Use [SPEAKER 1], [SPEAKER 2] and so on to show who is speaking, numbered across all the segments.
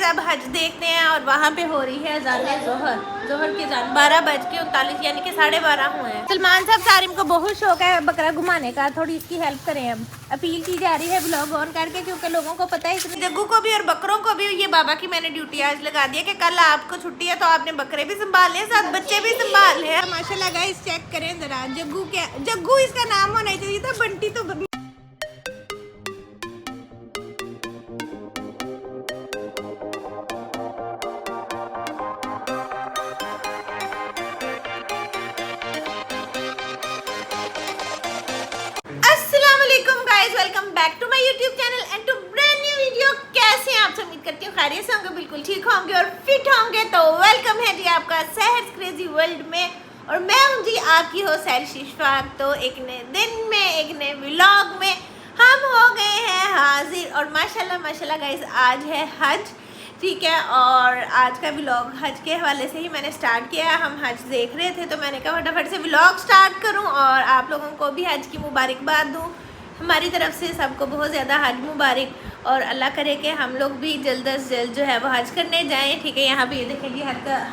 [SPEAKER 1] Guys अब हज देखते हैं और वहाँ पे हो रही है अज़ान जोहर की अज़ान 12:39 यानी कि 12:30 हुए हैं। सलमान साहब सारिम को बहुत शौक है बकरा घुमाने का, थोड़ी इसकी हेल्प करें। हम अपील की जा रही है ब्लॉग ऑन करके, क्योंकि लोगों को पता है इसमें जग्गू को भी और बकरों को भी। ये बाबा की मैंने ड्यूटी आज लगा दी है कि कल आपको छुट्टी है तो आपने बकरे भी संभाल लें, साथ बच्चे भी संभाल लें। माशाल्लाह गाइस चेक करें जरा, जग्गू इसका नाम होना चाहिए था, बंटी तो welcome back to my YouTube channel and to brand new video. कैसे हैं आप? उम्मीद करती हूँ खैरियत से होंगे, बिल्कुल ठीक होंगे और फिट होंगे। तो वेलकम है जी आपका सहर क्रेजी वर्ल्ड में, और मैं हूँ जी आपकी हो सैर शिशफाक। तो एक नए दिन में एक नए व्लॉग में हम हो गए हैं हाजिर। और माशाल्लाह माशाल्लाह गाइस आज है हज, ठीक है। और आज का व्लॉग हज के हवाले से ही मैंने स्टार्ट किया। हम हज देख रहे थे तो मैंने कहा फटाफट से व्लॉग स्टार्ट करूँ और आप लोगों को भी हज की मुबारकबाद दूँ। हमारी तरफ से सबको बहुत ज़्यादा हज मुबारक, और अल्लाह करे कि हम लोग भी जल्द अज जल्द जो है वो हज करने जाएं, ठीक है। यहाँ पे ये देखेंगे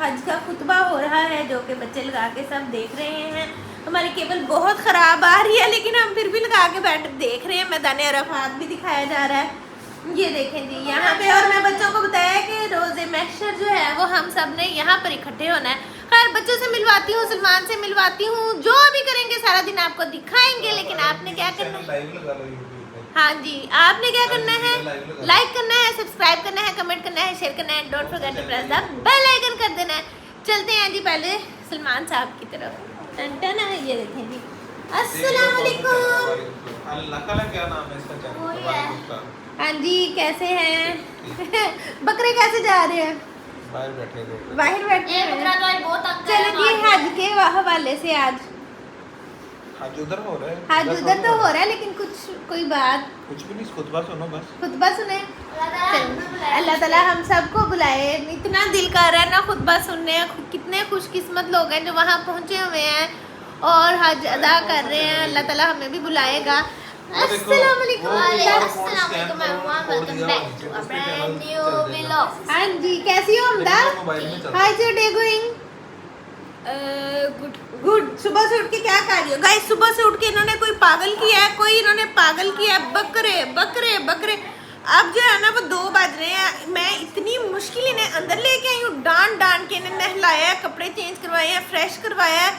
[SPEAKER 1] हज का खुतबा हो रहा है जो कि बच्चे लगा के सब देख रहे हैं। हमारी केबल बहुत ख़राब आ रही है लेकिन हम फिर भी लगा के बैठ देख रहे हैं। मैदान अरफात भी दिखाया जा रहा है, ये देखें जी यहाँ पे। और मैं बच्चों को बताया कि रोज़े महशर जो है वो हम सब ने यहाँ पर इकट्ठे होना है। खैर बच्चों से मिलवाती हूँ, सलमान से मिलवाती हूँ, जो भी करेंगे सारा दिन आपको दिखाएंगे। लेकिन आपने क्या करना है? हाँ जी, आपने क्या करना है? लाइक करना है, सब्सक्राइब करना है, कमेंट करना है, शेयर करना है, don't forget to press the bell icon कर देना है। चलते हैं जी पहले सलमान साहब की तरफ। टन है, ये देखें जी। अस्सलाम वालेकुम।
[SPEAKER 2] क्या नाम है इसका?
[SPEAKER 1] हाँ जी, कैसे हैं? बकरे कैसे जा रहे हैं?
[SPEAKER 2] बाहर बैठे
[SPEAKER 1] चलो जी हज के हवाले से आज
[SPEAKER 2] हज उधर हो रहा है,
[SPEAKER 1] हज उधर तो हो रहा है लेकिन कोई बात
[SPEAKER 2] कुछ भी नहीं, खुतबा सुनो बस।
[SPEAKER 1] खुतबा सुने। अल्लाह ताला हम सबको बुलाए। इतना दिल कर रहा है ना खुतबा सुनने। कितने खुशकिस्मत लोग हैं जो वहाँ पहुँचे हुए हैं और हज अदा कर रहे हैं। अल्लाह ताला हमें भी बुलाएगा। अस्सलाम वालेकुम। हाँ जी, कैसी हो Hamda? How is your day going? Good. सुबह से उठ के क्या कर रही हो? गाइस सुबह से उठ के इन्होंने कोई पागल किया है, कोई इन्होंने पागल किया है। बकरे बकरे बकरे। अब जो है ना वो 2 बज रहे हैं। मैं इतनी मुश्किल इन्हें अंदर लेके आई हूँ, डांट के इन्हें नहलाया है, कपड़े चेंज करवाए हैं, फ्रेश करवाया है,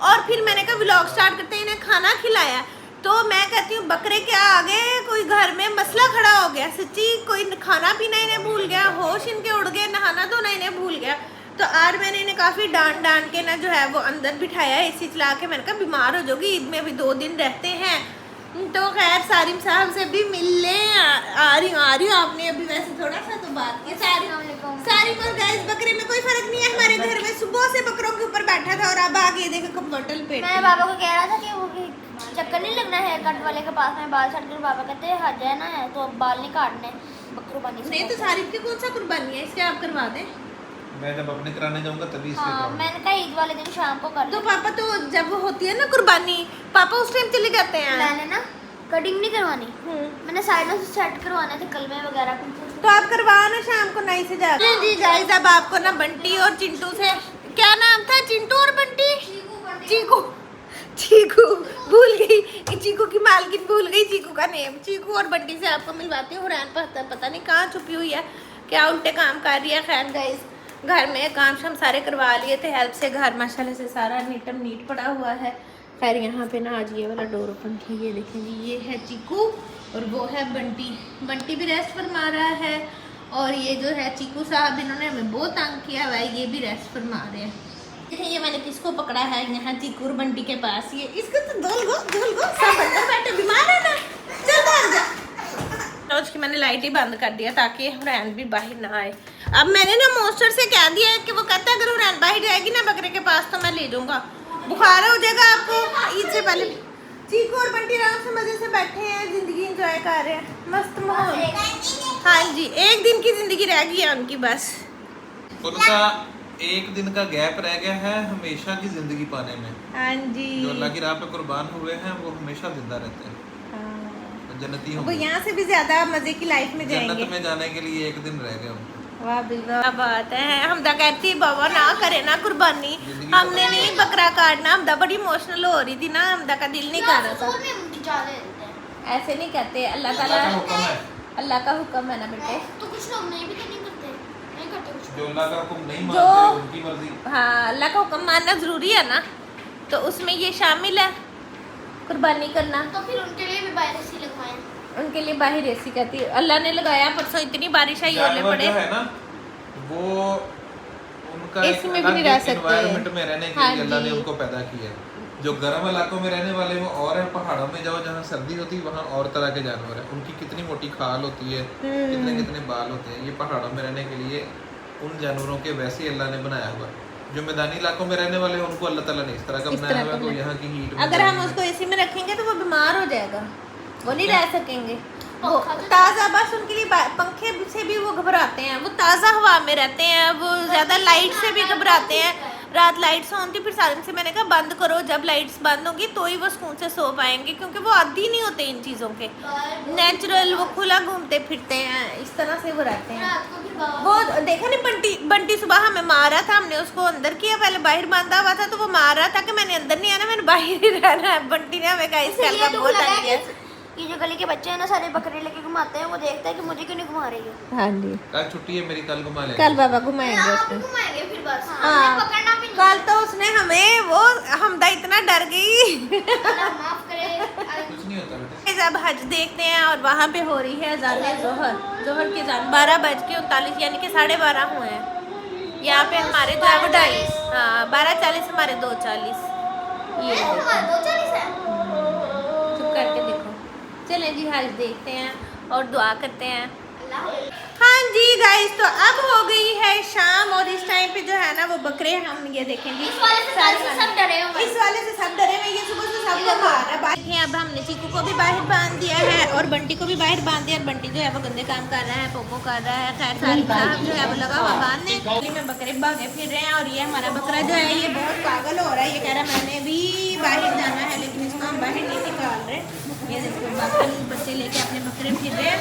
[SPEAKER 1] और फिर मैंने कहा व्लॉग स्टार्ट करते हैं। इन्हें खाना खिलाया। तो मैं कहती हूँ बकरे क्या आगे कोई घर में मसला खड़ा हो गया सच्ची। कोई खाना पीना इन्हें भूल गया, होश इनके उड़ गए, नहाना धोना इन्हें भूल गया। तो आज मैंने इन्हें काफ़ी डांट के ना जो है वो अंदर बिठाया है एसी चला के। मैंने कहा बीमार हो जाओगी, ईद में अभी 2 दिन रहते हैं। तो खैर सारिम साहब से भी मिलने आ रही हूँ। आपने अभी वैसे थोड़ा सा तो बात की। सारिम और गैस बकरे में कोई फर्क नहीं है। हमारे घर में सुबह से बकरों के ऊपर बैठा था और अब आगे देखो कम्फर्टल पे।
[SPEAKER 3] मैं बाबा को कह रहा था कि वो चक्कर नहीं लगना है कट वाले के पास में बाल छट कर। बाबा कहते हैं हज है ना है तो अब बाल नहीं काटने, बकरबानी से।
[SPEAKER 1] नहीं तो सारिम की कौन सा कुर्बानी है, इसके आप करवा दें।
[SPEAKER 2] मैं जब अपने कराने जाऊंगा तभी इसके
[SPEAKER 3] हाँ, मैंने कहा ईद वाले दिन शाम को कर
[SPEAKER 1] तो पापा तो जब होती है ना कुर्बानी, पापा उस टाइम चले जाते हैं।
[SPEAKER 3] मैंने ना कटिंग नहीं करवानी, मैंने साइडों से सेट करवाने थे, कलमे वगैरह कुछ।
[SPEAKER 1] तो आप करवाना शाम को नहीं से जाकर। जी गाइस अब आपको ना बंटी और चिंटू से, क्या नाम था चिंटू और बंटी? चीकू भूल गई, चीकू की मालकिन भूल गई चीकू का नेम। चीकू और बंटी से आपको मिलवाती हूँ। हुरैन पता नहीं कहाँ छुपी हुई है, क्या उल्टे काम कर रही है। खैर गाइस घर में काम शाम सारे करवा लिए थे हेल्प से। घर माशाल्लाह से सारा नीट पड़ा हुआ है। खैर यहाँ पे ना आज ये वाला डोर ओपन है, ये देखें जी, ये है चीकू और वो है बंटी। बंटी भी रेस्ट फरमा रहा है और ये जो है चीकू साहब इन्होंने हमें बहुत तंग किया हुआ है, ये भी रेस्ट फरमा रहे हैं। ये मैंने किसको पकड़ा है यहाँ चीकू और बंटी के पास, ये इसको तो धुल गो सब अंदर बैठे बीमार है ना। चल बाहर जा। रोज की मैंने लाइट ही बंद कर दिया ताकि हुरैन भी बाहर ना आए। अब मैंने ना मोस्टर से कह दिया है कि वो कहता है अगर हुरैन बाहर जाएगी ना बकरे के पास तो मैं ले जाऊंगा, बुखार हो जाएगा आपको ईद से पहले। चीकू और बंटी आराम से मजे से बैठे हैं, जिंदगी एंजॉय कर रहे हैं, मस्त माहौल। हाँ जी, एक दिन की जिंदगी रह गई है उनकी बस।
[SPEAKER 2] उनका एक दिन का गैप रह गया है हमेशा की जिंदगी पाने में।
[SPEAKER 1] हाँ जी,
[SPEAKER 2] जो अल्लाह की राह पे कुर्बान हुए हैं वो हमेशा जिंदा रहते हैं, जन्नती
[SPEAKER 1] वो
[SPEAKER 2] होंगे।
[SPEAKER 1] यहाँ से भी ज्यादा मजे की लाइफ में जाएंगे।
[SPEAKER 2] जन्नत में जाने के लिए एक दिन रह गया।
[SPEAKER 1] वाह भी क्या बात है। हमदा कहती बाबा ना करे ना कुर्बानी, हमने नहीं बकरा काटना। हमदा बड़ी इमोशनल हो रही थी ना, हमदा का दिल नहीं कर रहा था। ऐसे नहीं कहते, अल्लाह ताला
[SPEAKER 2] अल्लाह का हुक्म है।
[SPEAKER 1] अल्लाह का हुक्म है ना बेटे।
[SPEAKER 3] तो कुछ लोग नहीं भी तो नहीं करते, नहीं करते कुछ।
[SPEAKER 2] जो अल्लाह का हुक्म नहीं
[SPEAKER 1] जो-
[SPEAKER 2] मानते उनकी मर्जी।
[SPEAKER 1] हाँ, अल्लाह का हुक्म मानना ज़रूरी है ना, तो उसमें ये शामिल है कुर्बानी करना।
[SPEAKER 3] तो फिर उनके लिए भी वायरस ही लगवाएं।
[SPEAKER 1] उनके लिए बाहर ऐसी कहती है। अल्लाह ने लगाया, परसों इतनी बारिश आई, ओले
[SPEAKER 2] जानवर
[SPEAKER 1] पड़े।
[SPEAKER 2] जो है ना वो उनका एक
[SPEAKER 1] इसमें भी नहीं रह सकते।
[SPEAKER 2] एनवायरनमेंट में रहने के
[SPEAKER 1] हाँ
[SPEAKER 2] लिए अल्लाह ने
[SPEAKER 1] जी।
[SPEAKER 2] उनको पैदा किया है। जो गर्म इलाकों में रहने वाले वो और है, पहाड़ों में जाओ जहाँ सर्दी होती है वहाँ और तरह के जानवर है। उनकी कितनी मोटी खाल होती है, कितने कितने बाल होते हैं। ये पहाड़ों में रहने के लिए उन जानवरों के वैसे ही अल्लाह ने बनाया हुआ है। जो मैदानी इलाकों में रहने वाले हैं उनको अल्लाह ताला ने इस तरह का
[SPEAKER 1] इस
[SPEAKER 2] बनाया
[SPEAKER 1] तरह
[SPEAKER 2] हुआ है।
[SPEAKER 1] का
[SPEAKER 2] तो यहाँ की हीट
[SPEAKER 1] अगर हम उसको एसी में रखेंगे तो वो बीमार हो जाएगा, वो नहीं रह सकेंगे। वो ताज़ा, बस उनके लिए पंखे से भी वो घबराते हैं, वो ताज़ा हवा में रहते हैं, वो ज़्यादा लाइट से भी घबराते हैं। रात लाइट्स ऑन थी, फिर सारिम से मैंने कहा बंद करो, जब लाइट्स बंद होगी तो ही वो सुकून से सो पाएंगे, क्योंकि वो आदी नहीं होते इन चीज़ों के। नेचुरल वो खुला घूमते फिरते हैं, इस तरह से वो रहते हैं।
[SPEAKER 3] रात को फिर बाबा
[SPEAKER 1] वो देखा नहीं, बंटी सुबह हमें मारा था, हमने उसको अंदर किया, पहले बाहर बांधा हुआ था तो वो मार रहा था कि मैंने अंदर नहीं आना, मैंने बाहर ही रहना है। बंटी ने हमें कहा इस साल का बहुत आ गया।
[SPEAKER 3] ये जो गली के बच्चे हैं ना, सारे बकरे लेके घुमाते हैं, वो देखता है कि मुझे क्यों नहीं घुमा रही है।
[SPEAKER 1] हाँ जी,
[SPEAKER 2] कल छुट्टी है मेरी, कल घुमा ले।
[SPEAKER 1] कल बाबा घुमाएंगे
[SPEAKER 3] आप
[SPEAKER 1] उसको।
[SPEAKER 3] भी घुमाएंगे फिर बस।
[SPEAKER 1] हाँ।
[SPEAKER 3] हमने पकड़ना भी नहीं।
[SPEAKER 1] कल तो उसने हमें वो हमदा इतना डर गई।
[SPEAKER 3] अल्लाह माफ करे।
[SPEAKER 2] कुछ नहीं होता बेटा।
[SPEAKER 1] जब हज देखते हैं और वहाँ पे हो रही है अजान जोहर की अजान 12:39 यानी कि 12:30 हुए हैं। यहाँ पे हमारे जो है वो 2:30, हाँ 12:40 हमारे 2:40। ये देखो,
[SPEAKER 3] 2:40 है।
[SPEAKER 1] चुप करके देखो। चलें जी, हज देखते हैं और दुआ करते हैं।
[SPEAKER 3] अल्लाह
[SPEAKER 1] हाँ जी गाइस, तो अब हो गई है शाम और इस टाइम पे जो है ना वो बकरे हम ये देखेंगे।
[SPEAKER 3] इस वाले से कल से सब डरे हुए हैं।
[SPEAKER 1] इस वाले से सब डरे हुए, ये सुबह से सब लोग आ रहा है। देखिए अब हमने चीकू को भी बाहर बांध दिया है और बंटी को भी बाहर बांध दिया, और बंटी जो है वो गंदे काम कर रहा है, पोपो कर रहा है। खैर सारी साहब जो है वो लगा हुआ बांधने। गली में बकरे भागे फिर रहे हैं और ये हमारा बकरा जो है ये बहुत पागल हो रहा है। ये कह रहा है मैंने भी बाहर जाना है, लेकिन इसको हम बाहर नहीं निकाल रहे। ये देखो बाकी बच्चे लेके अपने बकरे फिर रहे हैं,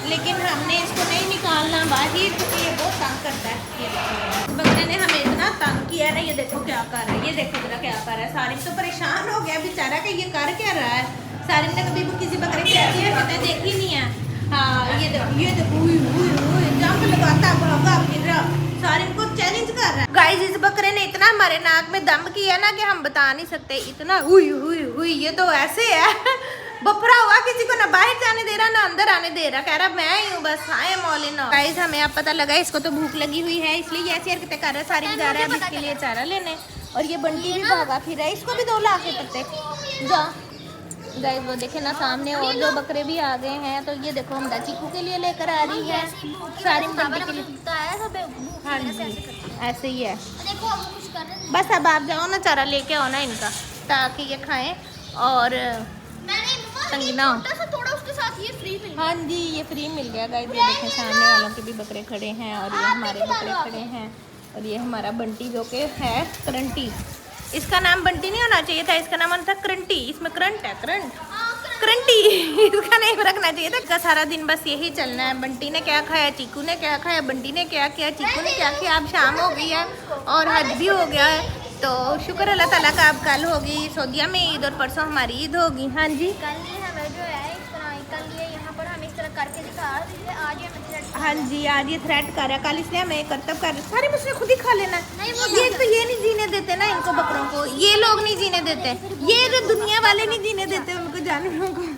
[SPEAKER 1] लेकिन हमने इसको नहीं निकालना बाहर, क्योंकि ये बहुत तंग करता है। ये देखो बकरे ने हमें इतना तंग किया है ना, ये देखो क्या कर रहा है, ये देखो जरा क्या कर रहा है। सारिम तो परेशान हो गया बेचारा कि ये कर क्या रहा है। सारिम ने कभी भी किसी बकरे की ऐसी हरकतें देखी नहीं है। हाँ ये देखो जंप लगाता भागा फिर रहा, सारिम को चैलेंज कर रहा है। गाइस इस बकरे ने इतना हमारे नाक में दम किया ना कि हम बता नहीं सकते, इतना हुई ये तो ऐसे है बफरा हुआ, किसी को ना बाहर जाने दे रहा ना अंदर आने दे रहा, कह रहा मैं ही हूँ बस, आए मौलिना। गाइस हमें अब पता लगा इसको तो भूख लगी हुई है, इसलिए ये ऐसी हरकतें कर रहा है। सारी जा रहा है अब इसके लिए चारा लेने, और ये बंटी भी भागा फिर रहा है, इसको भी 2 ला के पत्ते जा। गाइस वो देखे ना सामने और जो बकरे भी आ गए हैं, तो ये देखो हमदा चीकू के लिए लेकर आ रही है, सारी बंटी के लिए। हाँ जी ऐसे ही है।
[SPEAKER 3] देखो अब कुछ कर रहे हैं।
[SPEAKER 1] बस अब आप जाओ ना, चारा लेके आओ ना इनका, ताकि ये खाएं और
[SPEAKER 3] मैंने
[SPEAKER 1] तंगी ना हो।
[SPEAKER 3] छोटा सा थोड़ा उसके साथ ये फ्री मिल
[SPEAKER 1] हाँ जी ये फ्री मिल गया गाइस। ये देखें सामने वालों के भी बकरे खड़े हैं और ये हमारे बकरे खड़े हैं, और ये हमारा बंटी जो कि है करंटी। इसका नाम बंटी नहीं होना चाहिए था, इसका नाम होना था करंटी। इसमें करंट है, करंटी इसका नेम रखना चाहिए था। इसका सारा दिन बस यही चलना है, बंटी ने क्या खाया, चीकू ने क्या खाया, बंटी ने क्या किया, चीकू ने क्या किया। अब शाम हो गई है और हज भी हो गया है, तो शुक्र अल्लाह ताला का। अब कल होगी सऊदीया में ईद और परसों हमारी ईद होगी। हाँ जी
[SPEAKER 3] कल ये हमें जो है इस तरह कल ये यहाँ पर हम इस तरह करके दिखा रहे थे, आज ये हमें थ्रेड।
[SPEAKER 1] हाँ जी आज ये थ्रेड कर रहा है, कल इसलिए हमें करतब कर रहे सारे मुझसे खुद ही खा लेना।
[SPEAKER 3] नहीं, वो
[SPEAKER 1] ये तो ये नहीं जीने देते ना इनको, बकरों को ये लोग नहीं जीने देते, ये जो दुनिया वाले नहीं जीने देते उनको, जानवरों को।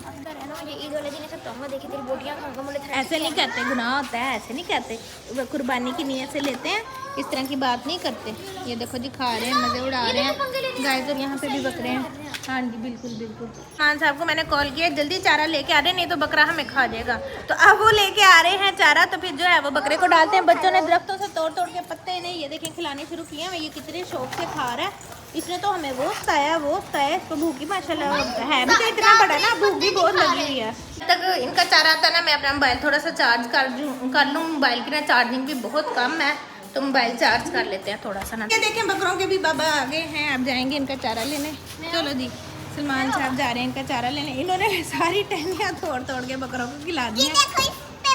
[SPEAKER 3] मुझे ईद वाले दिन ऐसा कहूँगा, देखिए तेरी बोटियाँ खाऊंगा, मुझे थ्रेड
[SPEAKER 1] ऐसे नहीं कहते, गुनाह होता है, ऐसे नहीं कहते। वो कुर्बानी की नीयत से लेते हैं, इस तरह की बात नहीं करते। ये देखो जी खा रहे हैं, मज़े उड़ा रहे हैं गाइस, और यहाँ पे भी बकरे हैं। हाँ जी बिल्कुल बिल्कुल। खान साहब को मैंने कॉल किया जल्दी चारा लेके आ रहे, नहीं तो बकरा हमें खा जाएगा। तो अब वो लेके आ रहे हैं चारा, तो फिर जो है वो बकरे को डालते हैं। बच्चों ने दरख्तों से तोड़ तोड़ के पत्ते इन्हें ये देखें खिलाने शुरू किए हैं। ये कितने शौक से खा रहा है, इसने तो हमें वो खिलाया वो खिलाया। इसको भूख ही माशाल्लाह है भी तो इतना बड़ा ना, भूख भी बहुत लगी हुई है। जब तक इनका चारा आता ना, मैं अपना मोबाइल थोड़ा सा चार्ज कर लूँ। मोबाइल की ना चार्जिंग भी बहुत कम है, तो मोबाइल चार्ज कर लेते हैं थोड़ा सा ना। ये देखें बकरों के भी बाबा आ गए हैं, अब जाएंगे इनका चारा लेने। चलो जी सलमान साहब जा रहे हैं इनका चारा लेने। इन्होंने सारी टहनियाँ तोड़ तोड़ के बकरों को खिला दी हैं।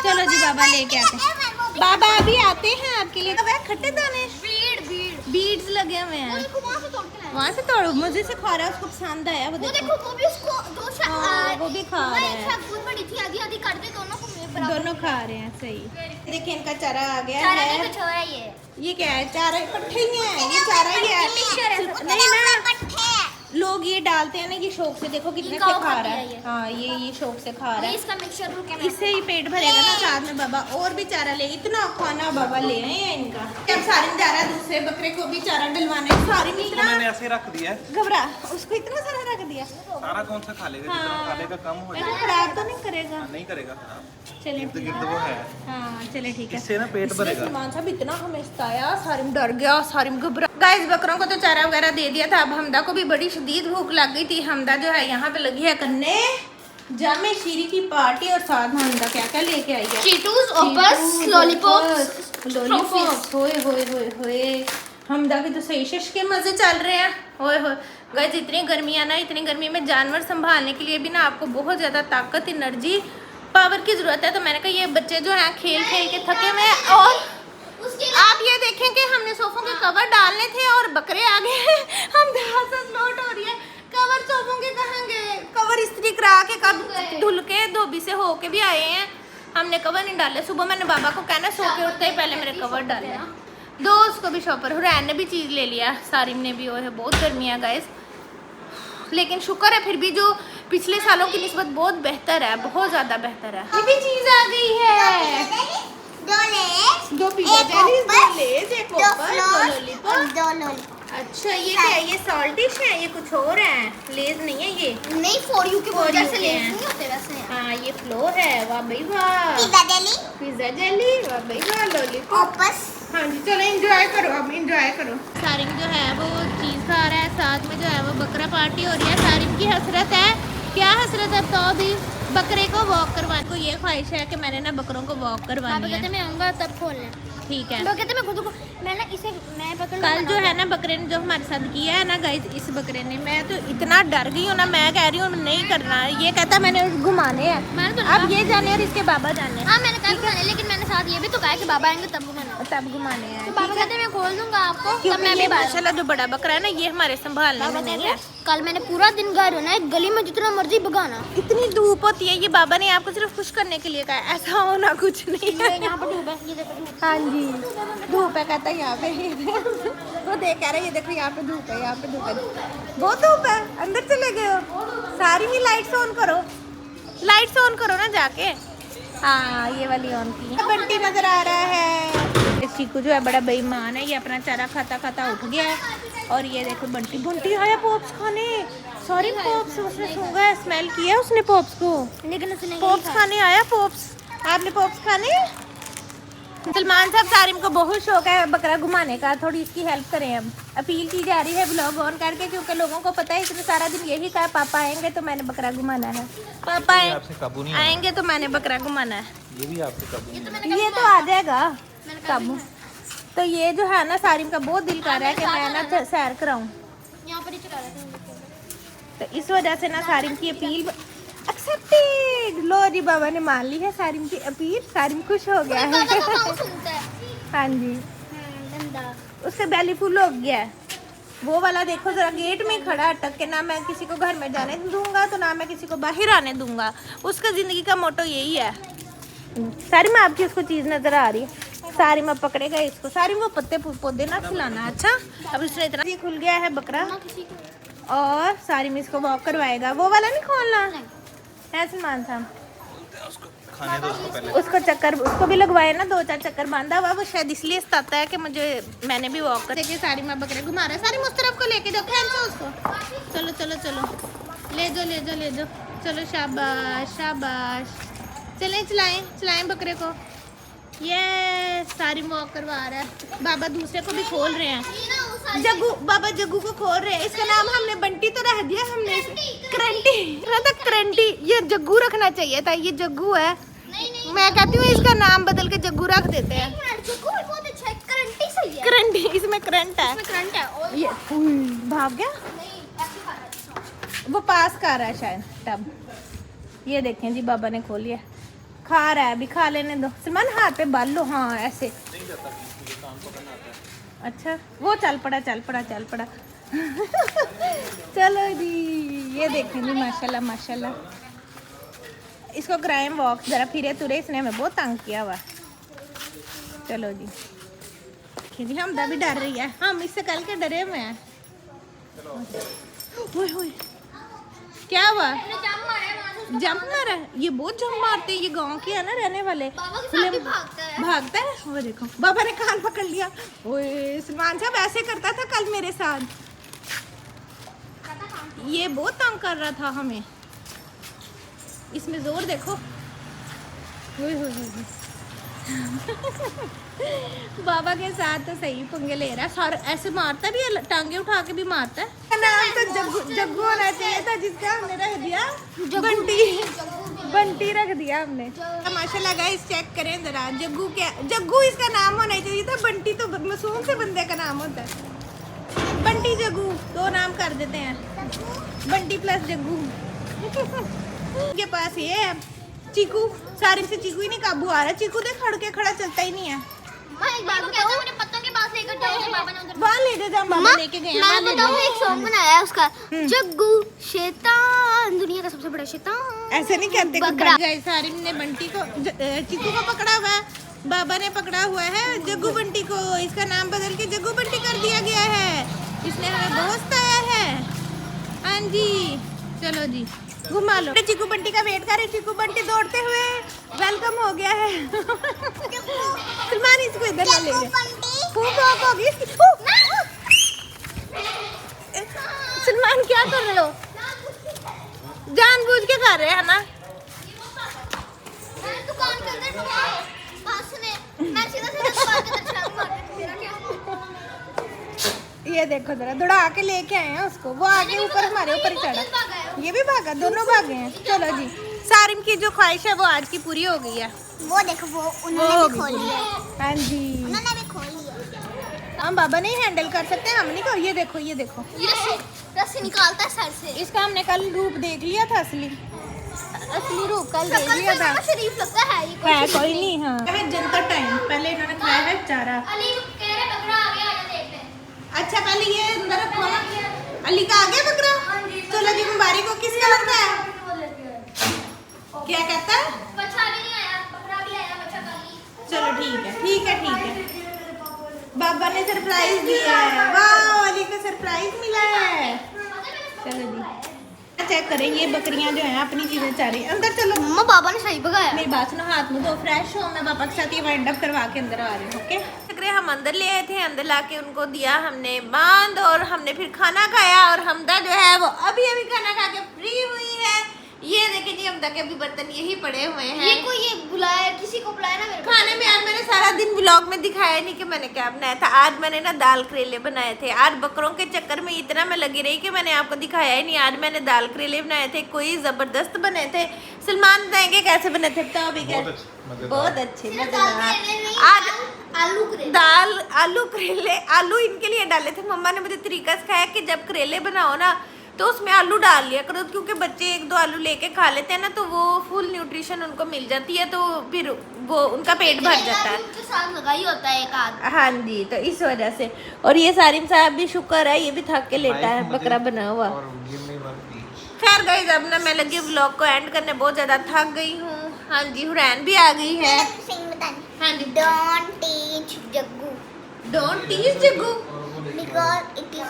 [SPEAKER 1] चलो जी बाबा लेके आते हैं। बाबा अभी आते हैं आपके लिए। वह खट्टे दाने बीड्स लगे हुए हैं, वहाँ से तोड़ो। मुझे से खा रहा है, उसको पसंद आया। वो देखो
[SPEAKER 3] वो भी उसको
[SPEAKER 1] वो भी खा रहे हैं,
[SPEAKER 3] बड़ी थी, आधी आधी कर दे दोनों को
[SPEAKER 1] दोनों खा रहे हैं। सही। देखिए इनका चारा आ गया
[SPEAKER 3] चारा
[SPEAKER 1] है।
[SPEAKER 3] नहीं कुछ हो रहा है
[SPEAKER 1] ये क्या है? चारा इकट्ठे ही है, ये चारा ही है। नहीं ना, लोग ये डालते हैं ना, ये शौक से। देखो कितने से खा रहा है। हाँ ये शौक से खा रहा है।
[SPEAKER 3] इसका मिक्सचर रूल क्या
[SPEAKER 1] इससे ही पेट भरेगा ना। साथ में बाबा और भी चारा ले, इतना खाना बाबा ले आए हैं इनका। अब सारिम जा रहा है दूसरे बकरे को भी चारा डलवाने। सारिम इतना
[SPEAKER 2] मैंने ऐसे रख दिया है,
[SPEAKER 1] घबरा, उसको इतना सारा रख दिया।
[SPEAKER 2] सारा कौन सा खा लेगा? जितना खा लेगा कम हो जाएगा।
[SPEAKER 1] खराब तो नहीं करेगा?
[SPEAKER 2] नहीं करेगा,
[SPEAKER 1] चलिए
[SPEAKER 2] इर्द गिर्द वो है।
[SPEAKER 1] हाँ चले ठीक है।
[SPEAKER 2] इससे ना पेट भरेगा।
[SPEAKER 1] सलमान साहब इतना हमें सताया, सारिम डर गया, सारिम घबरा। गाइस बकरों को तो चारा वगैरह दे दिया था। अब हमदा को भी बड़ी शदीद भूख लग गई थी। हमदा जो है यहाँ पे लगी है करने जामे शीरी की पार्टी, और साथ में हमदा क्या क्या लेके आई है?
[SPEAKER 3] चीटूस, ओपस, लॉलीपॉप्स,
[SPEAKER 1] लॉलीपॉप्स। होए होए होए होए, हमदा के तो सही शश के मजे चल रहे हैं। होए होए गाइस, इतनी गर्मी है ना, इतनी गर्मी में जानवर संभालने के लिए भी ना आपको बहुत ज़्यादा ताकत, एनर्जी, पावर की ज़रूरत है। तो मैंने कहा ये बच्चे जो हैं खेल खेल के थके हुए हैं। और आप ये देखें कि हमने सोफों के कवर डालने थे और बकरे आ गए। हम हंस नोट हो रही है। कवर सोफों के कहाँ गए? कवर इस्त्री करा के कब धुल के धोबी से होके भी आए हैं। हमने कवर नहीं डाले। सुबह मैंने बाबा को कहना सो के उठते ही पहले मेरे कवर डाले। दो उसको भी शॉपर हुरैन ने भी चीज़ ले लिया, सारिम ने भी। वो है बहुत गर्मी है गाइस, लेकिन शुक्र है फिर भी जो पिछले सालों की निस्बत बहुत बेहतर है, बहुत ज़्यादा बेहतर है। ये भी चीज़ आ गई है। दो पिज़्ज़ा जेलीज़, दो लेज़, एक ऑफर, दो लॉलीपॉप। अच्छा ये क्या है? ये सॉल्टिश है, ये कुछ और है, लेज़ नहीं है ये।
[SPEAKER 3] नहीं फॉर यू के बोल जैसे
[SPEAKER 1] के
[SPEAKER 3] लेस
[SPEAKER 1] हैं।
[SPEAKER 3] नहीं होते वैसे।
[SPEAKER 1] हाँ ये फ्लो है। वाह भाई वाह, पिज़्ज़ा जेली, वाह भाई वाह, लॉलीपॉप। हाँ जी चलो एंजॉय करो, अब एंजॉय करो। सारिम जो है वो चीज़ खा रहा है, साथ में जो है वो बकरा पार्टी हो रही है। सारिम की हसरत है, क्या हसरत है बताओ भी? बकरे को वॉक करवाने को ये ख्वाहिश है कि मैंने ना बकरों को वॉक करवानी है।
[SPEAKER 3] मैं आऊँगा तब खोल लें।
[SPEAKER 1] ठीक है।
[SPEAKER 3] लोग कहते मैं खुद को मैं ना इसे मैं पकड़
[SPEAKER 1] कल जो है ना बकरे ने जो हमारे साथ किया है ना गाइस, इस बकरे ने, मैं तो इतना डर गई हूँ ना। मैं कह रही हूँ नहीं करना, ये कहता मैंने घुमाने हैं।
[SPEAKER 3] मैंने तो
[SPEAKER 1] अब ये जाने और इसके बाबा जाने।
[SPEAKER 3] हाँ मैंने कहा घुमाने, लेकिन मैंने साथ ये भी तो कहा कि बाबा आएंगे तब घुमाना।
[SPEAKER 1] तब घुमाने हैं।
[SPEAKER 3] तो बाबा कहते मैं खोल दूंगा आपको। तब
[SPEAKER 1] क्योंकि
[SPEAKER 3] मैं
[SPEAKER 1] ये
[SPEAKER 3] भी
[SPEAKER 1] माशाल्लाह जो बड़ा बकरा है ना, ये हमारे संभालने में नहीं है।
[SPEAKER 3] कल मैंने पूरा दिन घर होना है, गली में जितना मर्जी भगाना।
[SPEAKER 1] इतनी धूप होती है, ये बाबा ने आपको सिर्फ खुश करने के लिए कहा है, ऐसा होना कुछ नहीं है।
[SPEAKER 3] यहाँ पर धूप है, ये देखो धूप।
[SPEAKER 1] हाँ जी धूप है, कहता है यहाँ पे। वो देख कह रहा है ये देखो यहाँ पे धूप है, यहाँ पे धूप है, बहुत धूप है। अंदर चले गए हो? सारी ही लाइट्स ऑन करो, लाइट्स ऑन करो ना जाके। हाँ ये वाली ऑन की। बंटी नजर आ रहा है। चीकू जो है बड़ा बेईमान है, ये अपना चारा खाता खाता उठ गया है। और ये देखो बंटी, बंटी आया पॉप्स खाने। सॉरी पॉप्स उसने सूंघा है, स्मेल किया उसने पॉप्स को,
[SPEAKER 3] लेकिन उसने
[SPEAKER 1] पॉप्स खाने आया। पॉप्स आपने पॉप्स खाने? सलमान साहब सारिम को बहुत शौक है बकरा घुमाने का, थोड़ी इसकी हेल्प करें। अब अपील की जा रही है व्लॉग ऑन करके, क्योंकि लोगों को पता है इसने सारा दिन यही कहा पापा आएंगे तो मैंने बकरा घुमाना है, पापा आएंगे तो मैंने बकरा घुमाना है।
[SPEAKER 2] ये भी आपसे काबू
[SPEAKER 1] ये तो आ जाएगा काबू। तो ये जो है ना सारिम का बहुत दिल कर रहा है कि मैं ना सैर कराऊं,
[SPEAKER 3] यहाँ पर ही चला रहे थे।
[SPEAKER 1] तो इस वजह से ना सारिम की अपील एक्सेप्टेड। लो जी बाबा ने मान ली है सारिम की अपील, सारिम खुश हो गया है। हाँ जी उसका बेली फुल हो गया है। वो वाला देखो जरा गेट में खड़ा अटक के, ना मैं किसी को घर में जाने दूंगा तो ना मैं किसी को बाहर आने दूंगा। उसका जिंदगी का मोटो यही है। सारिम आपकी उसको चीज नजर आ रही है? सारिम अब पकड़ेगा इसको। सारिम वो पत्ते पौधे ना खिलाना। अच्छा अब इसने इतना खुल गया है बकरा, और सारिम इसको वॉक करवाएगा। वो वाला नहीं खोलना है सलमान साहब,
[SPEAKER 2] खाने दो उसको पहले।
[SPEAKER 1] उसको चक्कर उसको भी लगवाए ना, 2-4 चक्कर बांधा हुआ। वो शायद इसलिए सताता है कि मुझे मैंने भी वॉक कर। देखिए सारी माँ बकरे घुमा रहा है। सारी उस तरफ को लेके जाओ, खींचो उसको। चलो चलो चलो ले जाओ ले जाओ ले जाओ, चलो शाबाश शाबाश। चलें चलाएं चलाएं बकरे को। ये सारी वॉक करवा रहा है। बाबा दूसरे को भी खोल रहे हैं। जग्गू बाबा जग्गू को खोल रहे हैं। इसका नाम हमने बंटी तो रख दिया, हमने करंटी रहा करंटी। ये जग्गू रखना चाहिए था, ये जग्गू है। मैं कहती हूँ इसका नाम बदल के जग्गू रख देते हैं। करंटी, इसमें करंट है। ये भाग गया, वो पास का आ रहा है शायद टब। ये देखें जी बाबा ने खोल लिया। खा रहा है, अभी खा लेने दो। सलमान हाथ पे बाल लो, हाँ ऐसे।
[SPEAKER 2] नहीं जाता, मुझे काम पकड़ना आता है।
[SPEAKER 1] अच्छा वो चल पड़ा चलो जी, ये देखें जी, माशाल्लाह माशाल्लाह। इसको क्राइम वॉक जरा फिरे तुरे, इसने हमें बहुत तंग किया हुआ। चलो जी, जी हमदा भी डर रही है, हम इससे कल के डरे हुए हैं। ओए क्या हुआ? जंप मारा? ये बहुत जंप मारते हैं, ये गांव के है ना रहने वाले। भागता है वो देखो, बाबा ने कान पकड़ लिया। ओए सलमान साहब ऐसे करता था कल मेरे साथ, ये बहुत तंग कर रहा था हमें। इसमें जोर देखो। ओए बाबा के साथ तो सही पंगे ले रहा है, सारे ऐसे मारता भी है, टांगे उठा के भी मारता है। नाम तो जग्गू होना चाहिए था, जिसका हमने रख दिया बंटी रख दिया हमने। माशाल्लाह गाइस चेक करें जरा, जग्गू इसका नाम होना चाहिए था, बंटी तो मासूम से बंदे का नाम होता है। बंटी जग्गू दो नाम कर देते हैं, बंटी प्लस जग्गू। के पास ये है चीकू, सारी से चीकू ही नहीं काबू आ रहा। चीकू देख खड़ के खड़ा चलता ही नहीं है।
[SPEAKER 3] मैं एक बात बताऊं, मैंने पत्तों के पास लेकर जाऊं, बाबा ने उधर
[SPEAKER 1] वहाँ ले दे, जब बाबा लेके गए।
[SPEAKER 3] मैं बताऊं, एक सॉन्ग बनाया है उसका, जग्गू शैतान, दुनिया का सबसे बड़ा शैतान।
[SPEAKER 1] ऐसे नहीं कहते
[SPEAKER 3] बकरा।
[SPEAKER 1] सारिम ने बंटी को चीकू को पकड़ा हुआ है, बाबा ने पकड़ा हुआ है जग्गू बंटी को। इसका नाम बदल के जग्गू बंटी कर दिया गया है, इसने हमें बहुत सताया है। हाँ जी चलो जी घुमा लो। चीकू बंटी का वेट कर रहे, चीकू बंटी दौड़ते हुए वेलकम हो गया है। सलमान इसको इधर ले ले, होगी इसकी। सलमान क्या कर रहे हो? जानबूझ के कर रहे हैं ना।
[SPEAKER 3] दुकान के अंदर बात सुने, मैं सीधा दुकान के अंदर छलांग मार दी।
[SPEAKER 1] ये देखो जरा, दौड़ा के लेके आए हैं उसको, वो आगे ऊपर हमारे ऊपर ही चढ़ा, ये भी भागा, दोनों भागे हैं। चलो जी, सारिम की जो ख्वाहिश है वो आज की पूरी हो गई है।
[SPEAKER 3] वो देखो, वो उन्होंने भी खोल लिया।
[SPEAKER 1] हाँ जी,
[SPEAKER 3] उन्होंने भी खोल लिया।
[SPEAKER 1] हम बाबा नहीं हैंडल कर सकते, हम नहीं कर। ये देखो
[SPEAKER 3] ये रस्सी निकालता है सर से।
[SPEAKER 1] इसका हमने कल रूप देख लिया था, असली रूप कल देख लिया था।
[SPEAKER 3] शरीफ लगता है ये,
[SPEAKER 1] कोई नहीं। हाँ जनता टाइम, पहले इन्होंने खाया है चारा।
[SPEAKER 3] अली कह रहे बकरा आ गया, आजा देखते हैं।
[SPEAKER 1] अच्छा पहले ये अंदर रखो ना। अली का आ गया बकरा? चलो जी, मुबारक को किसका लगता है? क्या कहता है?
[SPEAKER 3] बच्चा भी नहीं आया, बकरा भी आया, बच्चा काली।
[SPEAKER 1] चलो ठीक है। बाबा ने सरप्राइज दिया है। वाह, अली को सरप्राइज मिला है। चलो जी चेक करें, ये बकरियां जो हैं अपनी चीजें चाह रही हैं अंदर। चलो
[SPEAKER 3] मम्मा, बाबा ने सही भगाया।
[SPEAKER 1] मेरी बात सुनो, हाथ में दो, फ्रेश हो। मैं पापा के साथ ये वाइंड अप करवा के अंदर आ रही हूँ। ओके, हम अंदर ले आए थे, अंदर लाके उनको दिया हमने बांध, और हमने फिर खाना खाया। और हमदा जो है वो अभी खाना खा के फ्री हुई है। ये देखिए जी, हमदा के अभी बर्तन यही पड़े हुए हैं।
[SPEAKER 3] ये कोई ये बुलाया, किसी को बुलाया ना मेरे
[SPEAKER 1] खाने में। आज मैंने सारा दिन व्लॉग में दिखाया नहीं कि मैंने क्या बनाया था। आज मैंने ना दाल करेले बनाए थे। आज बकरों के चक्कर में इतना मैं लगी रही कि मैंने आपको दिखाया ही नहीं। आज मैंने दाल करेले बनाए थे, कोई जबरदस्त बने थे। सलमान बताएंगे कैसे बने थे? तो अभी क्या बहुत अच्छे मजेदार। आज दाल आलू करेले, आलू इनके लिए डाले थे। मम्मा ने मुझे तरीका सिखाया कि जब करेले बनाओ ना तो उसमें आलू डाल लिया करो, क्योंकि बच्चे 1-2 आलू लेके खा लेते हैं ना, तो वो फुल न्यूट्रिशन उनको मिल जाती है, तो फिर वो उनका पेट भर जाता है।
[SPEAKER 3] उनके साथ लगा ही होता है एक आध।
[SPEAKER 1] हाँ जी, तो इस वजह से। और ये सारिम साहब भी शुक्र है, ये भी थक के लेटा है, बकरा बना हुआ। खैर गाइस, अब ना मैं लगी व्लॉग को एंड करने, बहुत ज्यादा थक गई हूँ। हाँ जी, हुरैन भी आ गई है। हाँ जी,
[SPEAKER 3] don't teach Jaggu,
[SPEAKER 1] don't teach Jaggu
[SPEAKER 3] because it is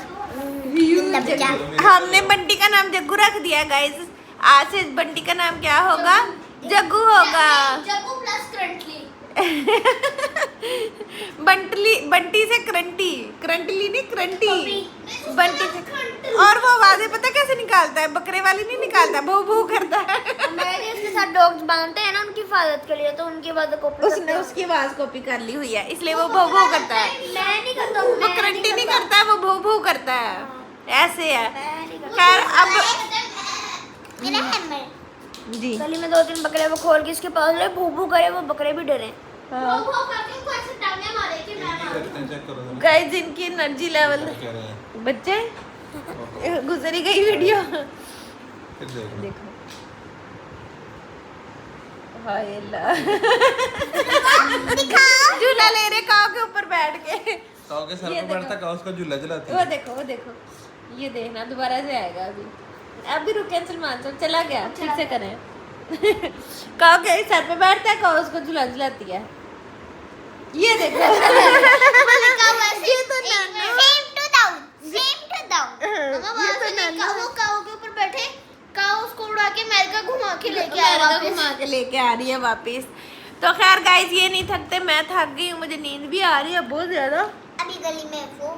[SPEAKER 1] हमने बंटी का नाम जग्गू रख दिया गाइस। आज से बंटी का नाम क्या होगा? जग्गू होगा।
[SPEAKER 3] Jaggu plus currently.
[SPEAKER 1] बंटी से करंटी नहीं करंटी, बंटी से। और वो आवाजें पता कैसे निकालता है? बकरे वाली नहीं निकालता, भू भू करता है।
[SPEAKER 3] मैंने इसके साथ डॉग्स बांधते हैं ना उनकी हिफाजत के लिए, तो उनकी आवाज कॉपी
[SPEAKER 1] उसने उसकी आवाज कॉपी कर ली हुई है, इसलिए वो भू भू करता है।
[SPEAKER 3] मैं नहीं करता हूं,
[SPEAKER 1] वो करंटी नहीं करता है, वो भू भू करता है। ऐसे है। खैर अब जी,
[SPEAKER 3] गली में 2-3 बकरे वो खोल के इसके पास ले भू भू करे, वो बकरे भी डरे।
[SPEAKER 1] गाइस, इनकी एनर्जी लेवल बच्चे गुजरी गई वीडियो देखो। हाय अल्लाह झूला ले रहे काऊ के ऊपर बैठ के।
[SPEAKER 2] काऊ के सर
[SPEAKER 1] ये
[SPEAKER 2] पे बैठता काऊ उसका झूला चलाती
[SPEAKER 1] वो
[SPEAKER 2] है।
[SPEAKER 1] देखो वो देखो, ये देखना दोबारा से आएगा अभी। अभी रुके सलमान साहब, चला गया, ठीक से करें। काऊ के सर पे बैठता है, काऊ उसको झूला झुलाती है। ये देखो ये तो नाना
[SPEAKER 3] काऊ के ऊपर बैठे, काऊ उसको उड़ा के अमेरिका घुमा के लेके
[SPEAKER 1] घुमा के लेके आ रही है वापस। तो खैर गाइस ये नहीं थकते, मैं थक गई हूँ, मुझे नींद भी आ रही है बहुत ज्यादा।
[SPEAKER 3] अभी गली में वो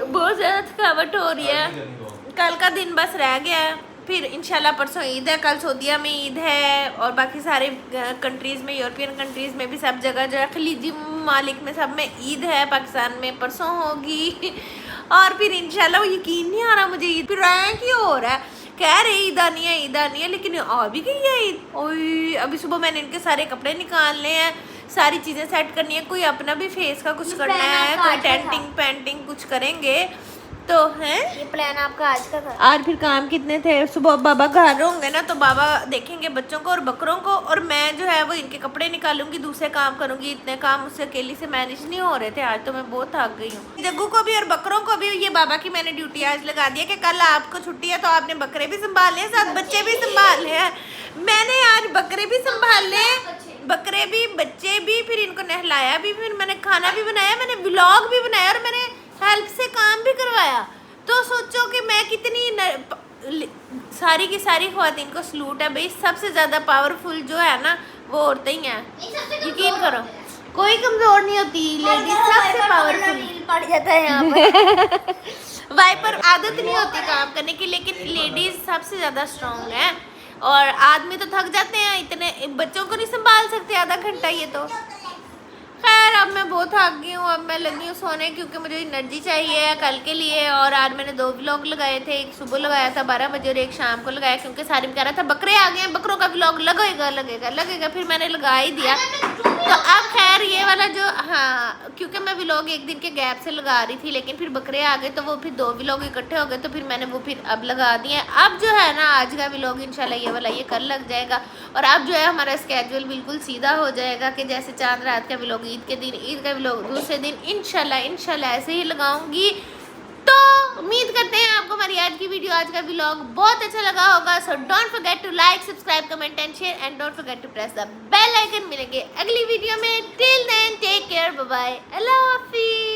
[SPEAKER 1] बहुत ज्यादा थकावट हो रही है। कल का दिन बस रह गया है, फिर इंशाल्लाह परसों ईद है, कल सऊदीया में ईद है और बाकी सारे कंट्रीज़ में, यूरोपियन कंट्रीज़ में भी सब जगह जो है, खलीजी मालिक में सब में ईद है। पाकिस्तान में परसों होगी और फिर इंशाल्लाह, वो यकीन नहीं आ रहा मुझे ईद फिर आया कि हो रहा है, कह रहे ईद आनी है ईद आनी है, लेकिन आ भी गई है ईद। ओए अभी सुबह मैंने इनके सारे कपड़े निकालने हैं, सारी चीज़ें सेट करनी है, कोई अपना भी फेस का कुछ करना है, कोई टेंटिंग पेंटिंग कुछ करेंगे तो हैं।
[SPEAKER 3] ये प्लान आपका आज का था।
[SPEAKER 1] आज फिर काम कितने थे, सुबह बाबा घर होंगे ना तो बाबा देखेंगे बच्चों को और बकरों को, और मैं जो है वो इनके कपड़े निकालूंगी, दूसरे काम करूंगी। इतने काम मुझसे अकेली से मैनेज नहीं हो रहे थे, आज तो मैं बहुत थक गई हूँ। जग्गू को भी और बकरों को भी ये बाबा की मैंने ड्यूटी आज लगा दी है कि कल आपको छुट्टी है तो आपने बकरे भी संभालने हैं, साथ बच्चे भी संभालने हैं। मैंने आज बकरे भी संभाले, बकरे भी बच्चे भी, फिर इनको नहलाया भी, फिर मैंने खाना भी बनाया, मैंने व्लॉग भी बनाया और मैंने हेल्प से काम भी करवाया। तो सोचो कि मैं कितनी सारी की सारी ख्वातीन को सलूट है भाई। सबसे ज़्यादा पावरफुल जो है ना वो औरतें ही हैं, यकीन करो, कोई कमज़ोर नहीं होती, लेडीज सबसे पावरफुल
[SPEAKER 3] पड़ जाता है यहाँ पर।
[SPEAKER 1] वाइपर आदत नहीं होती काम करने की, लेकिन लेडीज सबसे ज़्यादा स्ट्रॉन्ग है। और आदमी तो थक जाते हैं, इतने बच्चों को नहीं संभाल सकते आधा घंटा। ये तो खैर अब मैं बहुत थक गई हूँ, अब मैं लगी हूँ सोने, क्योंकि मुझे एनर्जी चाहिए कल के लिए। और आज मैंने 2 व्लॉग लगाए थे, एक सुबह लगाया था 12 बजे और एक शाम को लगाया, क्योंकि सारिम कह रहा था बकरे आ गए हैं, बकरों का व्लॉग लगेगा लगेगा लगेगा, फिर मैंने लगा ही दिया। तो अब खैर ये वाला जो, हाँ क्योंकि मैं व्लॉग एक दिन के गैप से लगा रही थी, लेकिन फिर बकरे आ गए तो वो फिर 2 व्लॉग इकट्ठे हो गए, तो फिर मैंने वो फिर अब लगा दिए। अब जो है ना आज का व्लॉग इंशाल्लाह ये वाला ये कल लग जाएगा, और अब जो है हमारा स्केड्यूल बिल्कुल सीधा हो जाएगा कि जैसे चांद रात का व्लॉग ईद के दिन, ईद का व्लॉग दूसरे दिन, इंशाल्लाह ऐसे ही लगाऊंगी। तो उम्मीद करते हैं आपको हमारी आज की वीडियो, आज का व्लॉग बहुत अच्छा लगा होगा। So don't forget to like, subscribe, comment and share, and don't forget to press the bell icon. मिलेंगे अगली वीडियो में, till then take care, bye bye, अल्लाह हाफिज़।